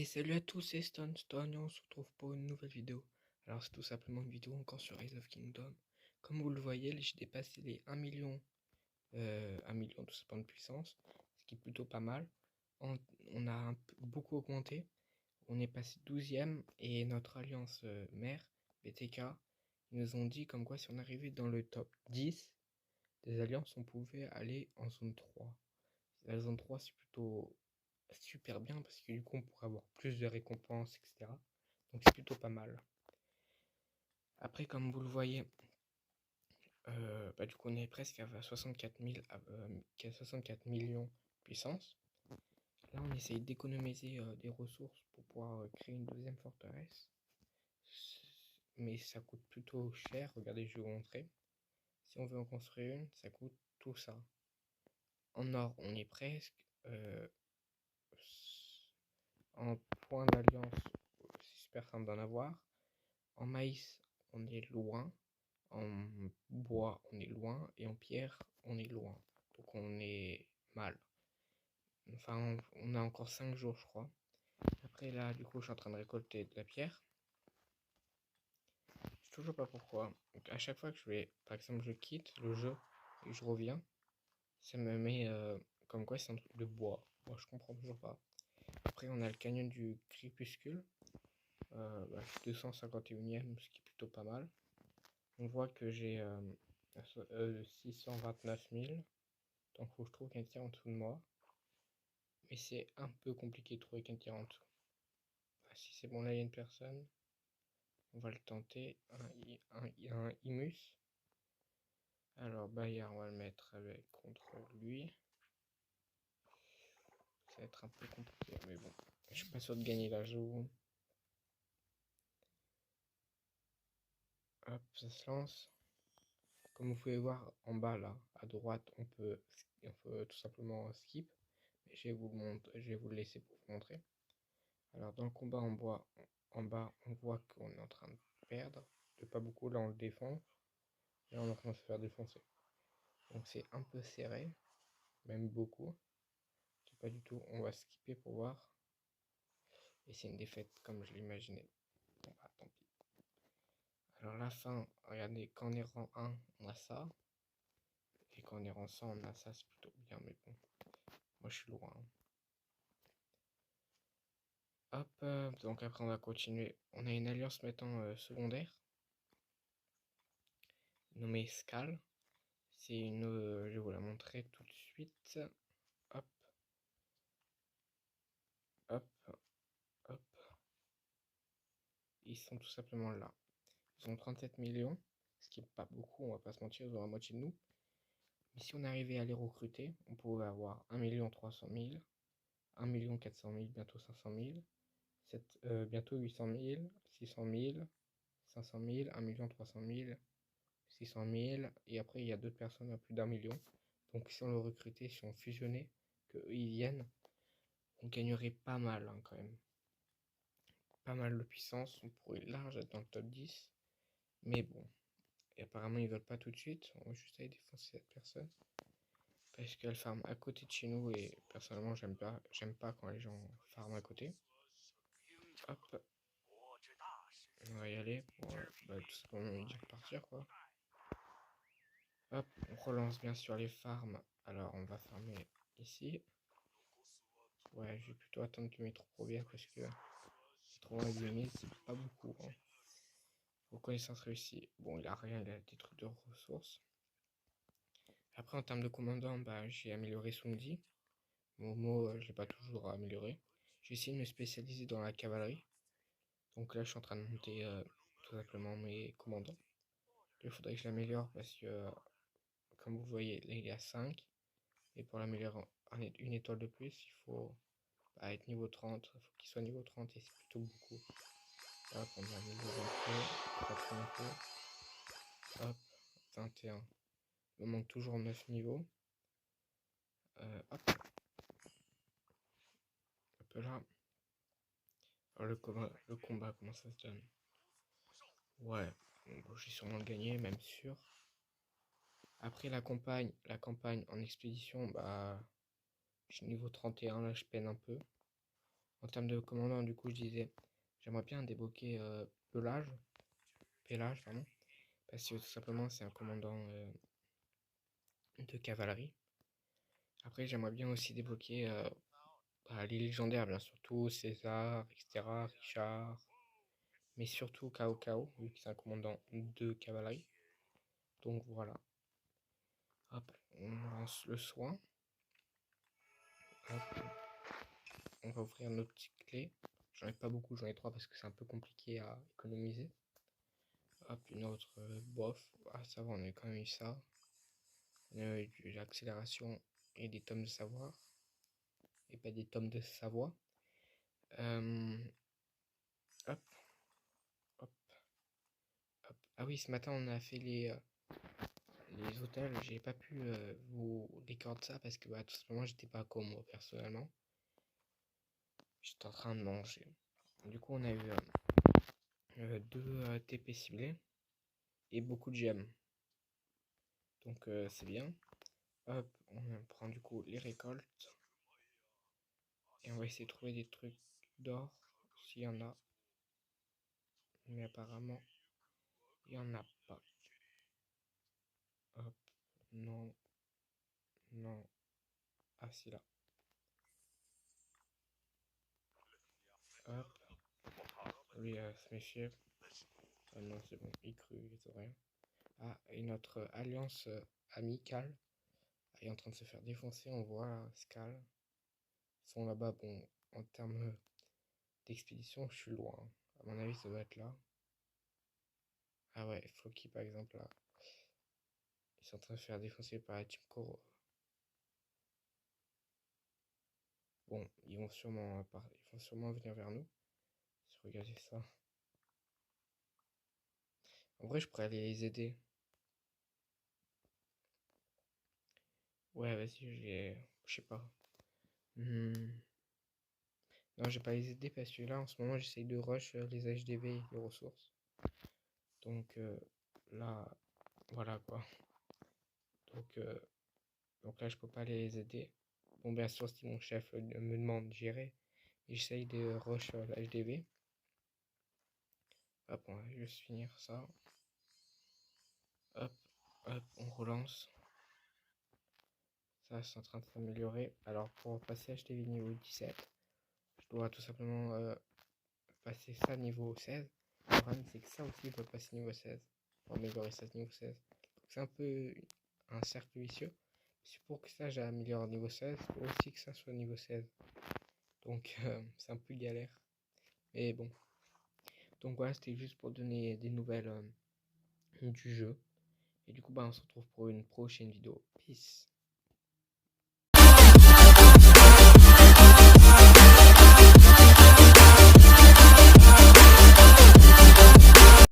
Salut à tous, c'est Stone et on se retrouve pour une nouvelle vidéo. Alors c'est tout simplement une vidéo encore sur Rise of Kingdom. Comme vous le voyez, j'ai dépassé les 1 million, 1 million tout simplement de puissance, ce qui est plutôt pas mal. On a beaucoup augmenté, on est passé 12e et notre alliance mère, BTK, ils nous ont dit comme quoi si on arrivait dans le top 10 des alliances, on pouvait aller en zone 3. La zone 3 c'est plutôt super bien parce que du coup on pourrait avoir plus de récompenses, etc. Donc c'est plutôt pas mal. Après, comme vous le voyez, du coup on est presque à 64 millions de puissance. Là on essaye d'économiser des ressources pour pouvoir créer une deuxième forteresse. Mais ça coûte plutôt cher. Regardez, je vais vous montrer. Si on veut en construire une, ça coûte tout ça. En or, on est presque. En point d'alliance, c'est super simple d'en avoir. En maïs, on est loin. En bois, on est loin. Et en pierre, on est loin. Donc on est mal. Enfin, on a encore 5 jours, je crois. Après, là, du coup, je suis en train de récolter de la pierre. Je sais toujours pas pourquoi. Donc, à chaque fois que je vais, par exemple, je quitte le jeu et je reviens, ça me met comme quoi c'est un truc de bois. Moi, je comprends toujours pas. Après, on a le canyon du crépuscule. 251ème, ce qui est plutôt pas mal. On voit que j'ai 629 000. Donc faut que je trouve quelqu'un en dessous de moi. Mais c'est un peu compliqué de trouver quelqu'un en dessous. Si c'est bon, là il y a une personne. On va le tenter. Un Imus. Alors Bayard, on va le mettre avec contre lui. Ça va être un peu compliqué, mais bon. Je suis pas sûr de gagner la joue. Hop, ça se lance. Comme vous pouvez voir en bas là, à droite, on peut tout simplement skip. Mais je vais vous le laisser pour vous montrer. Alors dans le combat en bois, en bas, on voit qu'on est en train de perdre. De pas beaucoup, là on le défonce. Là on est en train de se faire défoncer. Donc c'est un peu serré, même beaucoup. C'est pas du tout, on va skipper pour voir. Et c'est une défaite comme je l'imaginais. Bon bah tant pis. Alors la fin, regardez, quand on est rang 1, on a ça. Et quand on est rang 100, on a ça, c'est plutôt bien, mais bon. Moi je suis loin. Hop, donc après on va continuer. On a une alliance maintenant secondaire, nommée Scal. C'est une, je vais vous la montrer tout de suite. Hop, hop, hop. Ils sont tout simplement là. Ils ont 37 millions, ce qui est pas beaucoup, on va pas se mentir, ils ont la moitié de nous. Mais si on arrivait à les recruter, on pourrait avoir 1 300 000, 1 400 000, bientôt 500 000, bientôt 800 000, 600 000, 500 000, 1 300 000, 600 000, et après il y a d'autres personnes à plus d'1 million. Donc si on le recrutait, si on fusionnait, qu'eux ils viennent, on gagnerait pas mal hein, quand même. Pas mal de puissance, on pourrait large être dans le top 10. Mais bon, et apparemment ils veulent pas tout de suite, on va juste aller défoncer cette personne. Parce qu'elle farm à côté de chez nous et personnellement j'aime pas quand les gens farment à côté. Hop, on va y aller pour tout simplement lui dire de partir quoi. Hop, on relance bien sûr les farms. Alors on va farmer ici. Ouais, je vais plutôt attendre que mes troupes reviennent parce que 88 000 c'est pas beaucoup. Hein. Reconnaissance réussie. Bon, il a rien, il a des trucs de ressources. Après, en termes de commandant, j'ai amélioré Sungdi. Momo, je l'ai pas toujours amélioré. J'ai essayé de me spécialiser dans la cavalerie. Donc là, je suis en train de monter tout simplement mes commandants. Il faudrait que je l'améliore parce que, comme vous voyez, là, il est à 5. Et pour l'améliorer une étoile de plus, il faut être niveau 30. Il faut qu'il soit niveau 30 et c'est plutôt beaucoup. Hop, on a niveau 23. Hop, 21. Il me manque toujours 9 niveaux. Hop. Hop là. Alors le combat, comment ça se donne? Ouais, bon, j'ai sûrement gagné, même sûr. Après la campagne en expédition, je suis niveau 31, là je peine un peu. En termes de commandant, du coup, je disais, j'aimerais bien débloquer Pélage, pardon, parce que tout simplement, c'est un commandant de cavalerie. Après, j'aimerais bien aussi débloquer les légendaires, bien surtout César, etc., Richard, mais surtout Cao Cao, vu que c'est un commandant de cavalerie. Donc voilà. Hop, on lance le soin. Hop, on va ouvrir nos petites clés. J'en ai pas beaucoup, j'en ai 3 parce que c'est un peu compliqué à économiser. Hop, une autre bof. Ah, ça va, on a quand même eu ça. On a eu de l'accélération et des tomes de savoir. Et pas des tomes de Savoie. Hop, hop, hop. Ah oui, ce matin, on a fait les hôtels. J'ai pas pu vous recorder ça parce que tout simplement, j'étais pas comme moi personnellement. J'étais en train de manger. Du coup, on a eu 2 TP ciblés et beaucoup de gemmes. Donc c'est bien. Hop, on prend du coup les récoltes. Et on va essayer de trouver des trucs d'or s'il y en a. Mais apparemment, il y en a pas. Hop, non, non. Ah, si là. Hop, lui se méfier. Ah non, c'est bon, il crut, il rien. Ah, et notre alliance amicale est en train de se faire défoncer. On voit Skal. Ils sont là-bas. Bon, en termes d'expédition, je suis loin. À mon avis, ça doit être là. Ah ouais, Floki par exemple là. Ils sont en train de se faire défoncer par la Team Koro. Bon, ils vont sûrement venir vers nous. Si regardez ça. En vrai, je pourrais aller les aider. Ouais, vas-y, je sais pas. Non, je vais pas les aider parce que là, en ce moment, j'essaye de rush les HDV et les ressources. Donc là, voilà quoi. Donc, euh, donc là, je peux pas les aider. Bon, bien sûr, si mon chef me demande, j'irai. J'essaye de rush l'HDV. Hop, on va juste finir ça. Hop, hop, on relance. Ça, c'est en train de s'améliorer. Alors, pour passer HDV niveau 17, je dois tout simplement passer ça niveau 16. Le problème, c'est que ça aussi, il doit passer niveau 16. Pour améliorer ça niveau 16. Donc, c'est un peu un cercle vicieux. C'est pour que ça, j'améliore niveau 16. Il faut aussi que ça soit niveau 16. Donc, c'est un peu galère. Mais bon. Donc, voilà, c'était juste pour donner des nouvelles du jeu. Et du coup, on se retrouve pour une prochaine vidéo. Peace.